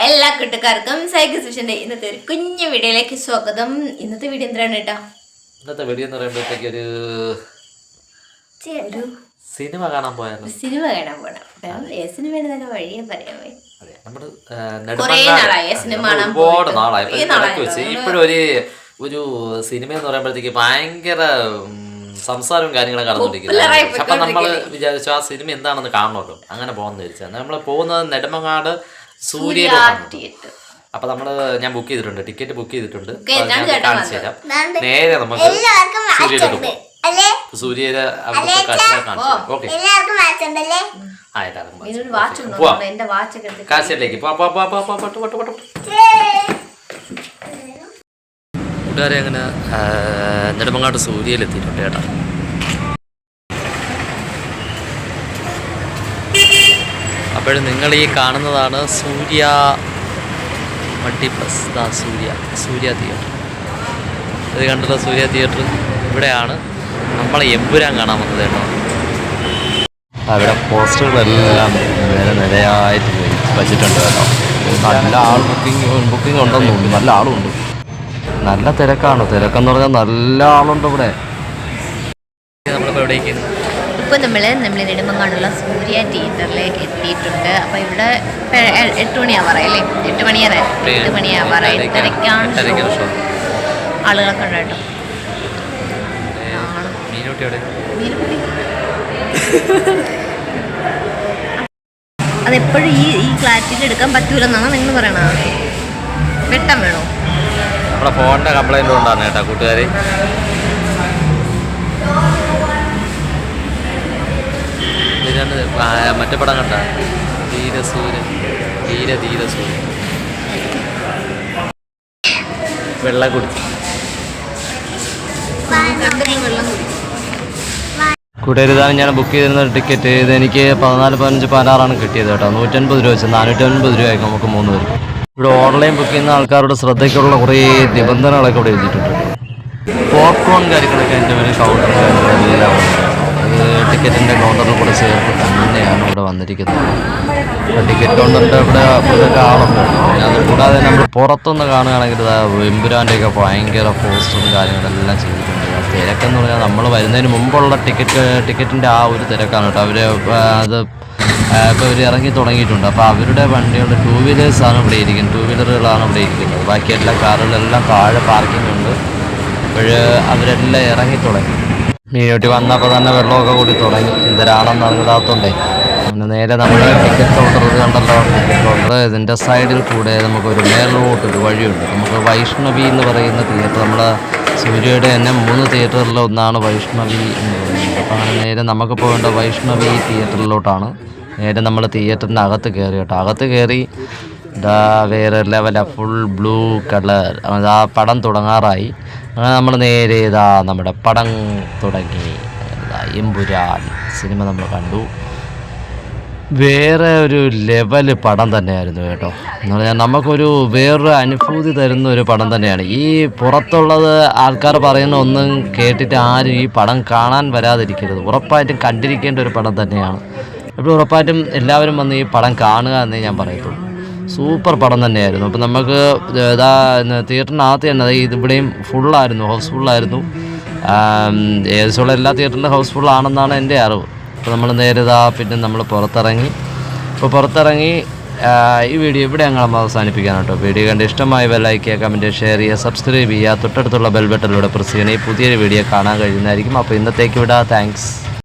എല്ലാ കൂട്ടുകാർക്കും സൈക്കിൾ സെഷന്റെ ഇന്നത്തെ ഒരു കുഞ്ഞു വീഡിയോയിലേക്ക് സ്വാഗതം. ഇന്നത്തെ വീഡിയോ എന്താണ് കേട്ടോ? ഇന്നത്തെ വീഡിയോ എന്ന് പറയുമ്പോഴത്തേക്ക് ഒരു സിനിമ കാണാൻ പോയാലോ? സിനിമ കാണാൻ പോകണം. സിനിമ വഴിയെ പറയാമേ. ഒരുപാട് നാളായി വെച്ച് ഇപ്പോഴും ഒരു സിനിമ എന്ന് പറയുമ്പോഴത്തേക്ക് ഭയങ്കര സംസാരവും കാര്യങ്ങളും കടന്നുകൊണ്ടിരിക്കുന്നത്. അപ്പൊ നമ്മള് വിചാരിച്ചു ആ സിനിമ എന്താണെന്ന് കാണണമല്ലോ, അങ്ങനെ പോകുന്ന വിചാരിച്ചാൽ നമ്മള് പോകുന്നത് നെടുമങ്ങാട് സൂര്യയിലാണ്. അപ്പൊ ഞാൻ ബുക്ക് ചെയ്തിട്ടുണ്ട്, ടിക്കറ്റ് ബുക്ക് ചെയ്തിട്ടുണ്ട്. കാണിച്ചു തരാം. നേരെ നമുക്ക് സൂര്യയിലേക്ക് പോകും. സൂര്യയിലെ അവിടുത്തെ കാഴ്ചകൾ കാണിച്ചു തരാം. ഓക്കെ, കാഴ്ചയിലേക്ക് കൂട്ടുകാരെ അങ്ങനെ നെടുമങ്ങാട് സൂര്യയിലെത്തിയിട്ടുണ്ട് കേട്ടോ. അപ്പോഴും നിങ്ങൾ ഈ കാണുന്നതാണ് സൂര്യ മൾട്ടിപ്ലക്സ്. സൂര്യ തിയേറ്റർ. ഇത് കണ്ടുള്ള സൂര്യ തിയേറ്റർ ഇവിടെയാണ് നമ്മളെ എമ്പുരാൻ കാണാൻ വന്നത് കേട്ടോ. അവിടെ പോസ്റ്ററുകളെല്ലാം വേറെ നിലയായിട്ട് വച്ചിട്ടുണ്ട് കേട്ടോ. നല്ല ആൾ ബുക്കിംഗ് ഉണ്ടെന്ന് തോന്നുന്നു. നല്ല ആളുണ്ട്, നല്ല തിരക്കാണ്. തിരക്കെന്ന് പറഞ്ഞാൽ നല്ല ആളുണ്ട് ഇവിടെ. നമ്മളിപ്പോൾ എവിടേക്കാണ്? ഇപ്പോൾ നമ്മൾ നെടുമങ്ങാടുള്ള സൂര്യ തിയേറ്ററിൽ എത്തിയിട്ടുണ്ട്. അപ്പോൾ ഇവിടെ 8 മണിയാവാറായല്ലേ? 8 മണിയാവാറായി. തിരക്കാണ്, ആളുകളൊക്കെ ഉണ്ട് കേട്ടോ. അതെപ്പോഴും ഈ ക്ലാരിറ്റിയിൽ എടുക്കാൻ പറ്റൂലെന്നാണ് നിങ്ങൾ പറയണത്. വെട്ടം വേണോ? നമ്മുടെ ഫോണിൻ്റെ കംപ്ലൈൻറ്റ് കൊണ്ടാണ് കേട്ടോ കൂട്ടുകാർ. മറ്റേ പടം കണ്ട ധീരസൂര്യൻ. വെള്ളം കുടിച്ചു കൂട്ടുകാർ. ഇതാണ് ഞാൻ ബുക്ക് ചെയ്തിരുന്ന ടിക്കറ്റ്. ഇതെനിക്ക് 14, 15, 16 കിട്ടിയത് കേട്ടോ. 150 രൂപ വെച്ച് 450 രൂപയായിരിക്കും നമുക്ക് 3 പേർക്ക്. ഇവിടെ ഓൺലൈൻ ബുക്ക് ചെയ്യുന്ന ആൾക്കാരുടെ ശ്രദ്ധയ്ക്കുള്ള കുറേ നിബന്ധനകളൊക്കെ ഇവിടെ എഴുതിയിട്ടുണ്ട്. പോപ്കോൺ കാര്യങ്ങളൊക്കെ എൻ്റെ പേര് കൗണ്ടർ എല്ലാം അത് ടിക്കറ്റിൻ്റെ കൗണ്ടറിന് കൂടെ ചേർത്ത് തന്നെയാണ് ഇവിടെ വന്നിരിക്കുന്നത്. ടിക്കറ്റ് കൗണ്ടറിൻ്റെ ഇവിടെ അപ്പോഴൊക്കെ ആളുണ്ട്. പിന്നെ അതുകൂടാതെ നമ്മൾ പുറത്തുനിന്ന് കാണുകയാണെങ്കിൽ എമ്പുരാൻ്റെയൊക്കെ ഭയങ്കര പോസ്റ്ററും കാര്യങ്ങളെല്ലാം ചെയ്തിട്ടുണ്ട്. തിരക്കെന്ന് പറഞ്ഞാൽ നമ്മൾ വരുന്നതിന് മുമ്പുള്ള ടിക്കറ്റിൻ്റെ ആ ഒരു തിരക്കാണ് കേട്ടോ. അവർ അത് ഇപ്പോൾ ഇവർ ഇറങ്ങി തുടങ്ങിയിട്ടുണ്ട്. അപ്പോൾ അവരുടെ വണ്ടികളുടെ 2 വീലേഴ്സാണ് ഇവിടെ ഇരിക്കുന്നത്. 2 വീലറുകളാണ് ഇവിടെ ഇരിക്കുന്നത്. ബാക്കി എല്ലാ കാറുകളെല്ലാം താഴെ പാർക്കിംഗ് ഉണ്ട്. അപ്പോൾ അവരെല്ലാം ഇറങ്ങി തുടങ്ങി. മീനൂട്ടി വന്നപ്പോൾ തന്നെ വെള്ളമൊക്കെ കൂടി തുടങ്ങി. എന്തരാണെന്ന് അറിഞ്ഞിടാത്തതുകൊണ്ടേ അങ്ങനെ നേരെ നമ്മൾ ടിക്കറ്റ് കൗണ്ടർ കണ്ടല്ലോ. ടിക്കറ്റ് കൗണ്ടർ ഇതിൻ്റെ സൈഡിൽ കൂടെ നമുക്കൊരു മേലോട്ടൊരു വഴിയുണ്ട്. നമുക്ക് വൈഷ്ണവി എന്ന് പറയുന്ന തിയേറ്റർ, നമ്മുടെ സൂര്യയുടെ തന്നെ 3 തിയേറ്ററിൽ ഒന്നാണ് വൈഷ്ണവി എന്ന് പറയുന്നത്. അപ്പോൾ അങ്ങനെ നേരെ നമുക്ക് പോകേണ്ട വൈഷ്ണവി തിയേറ്ററിലോട്ടാണ്. നേരെ നമ്മൾ തിയേറ്ററിൻ്റെ അകത്ത് കയറി കേട്ടോ. അകത്ത് കയറി വേറെ ലെവല ഫുൾ ബ്ലൂ കളർ. ആ പടം തുടങ്ങാറായി. അങ്ങനെ നമ്മൾ നേരെ നമ്മുടെ പടം തുടങ്ങി. എമ്പുരാൻ സിനിമ നമ്മൾ കണ്ടു. വേറെ ഒരു ലെവല് പടം തന്നെയായിരുന്നു കേട്ടോ. എന്ന് പറഞ്ഞാൽ നമുക്കൊരു വേറൊരു അനുഭൂതി തരുന്ന ഒരു പടം തന്നെയാണ്. ഈ പുറത്തുള്ളത് ആൾക്കാർ പറയുന്ന ഒന്നും കേട്ടിട്ട് ആരും ഈ പടം കാണാൻ വരാതിരിക്കരുത്. ഉറപ്പായിട്ടും കണ്ടിരിക്കേണ്ട ഒരു പടം തന്നെയാണ്. അപ്പോൾ ഉറപ്പായിട്ടും എല്ലാവരും വന്ന് ഈ പടം കാണുക എന്നേ ഞാൻ പറയത്തുള്ളൂ. സൂപ്പർ പടം തന്നെയായിരുന്നു. അപ്പോൾ നമുക്ക് തിയേറ്ററിനകത്ത് തന്നെ ഇവിടെയും ഫുള്ളായിരുന്നു, ഹൗസ്ഫുള്ളായിരുന്നു. ഏകദേശമുള്ള എല്ലാ തിയേറ്ററിലും ഹൗസ്ഫുള്ളാണെന്നാണ് എൻ്റെ അറിവ്. അപ്പോൾ നമ്മൾ നേരെ പിന്നെ നമ്മൾ പുറത്തിറങ്ങി. അപ്പോൾ പുറത്തിറങ്ങി ഈ വീഡിയോ ഇവിടെ ഞങ്ങൾ അവസാനിപ്പിക്കാനാണ് കേട്ടോ. വീഡിയോ കണ്ട് ഇഷ്ടമായി ലൈക്ക് ചെയ്യുക, കമൻറ്റ്, ഷെയർ ചെയ്യുക, സബ്സ്ക്രൈബ് ചെയ്യുക. തൊട്ടടുത്തുള്ള ബെൽ ബട്ടണിലൂടെ പ്രസ് ചെയ്യണേ പുതിയൊരു വീഡിയോ കാണാൻ കഴിയുന്നതായിരിക്കും. അപ്പോൾ ഇന്നത്തേക്ക് വിടാം. താങ്ക്സ്.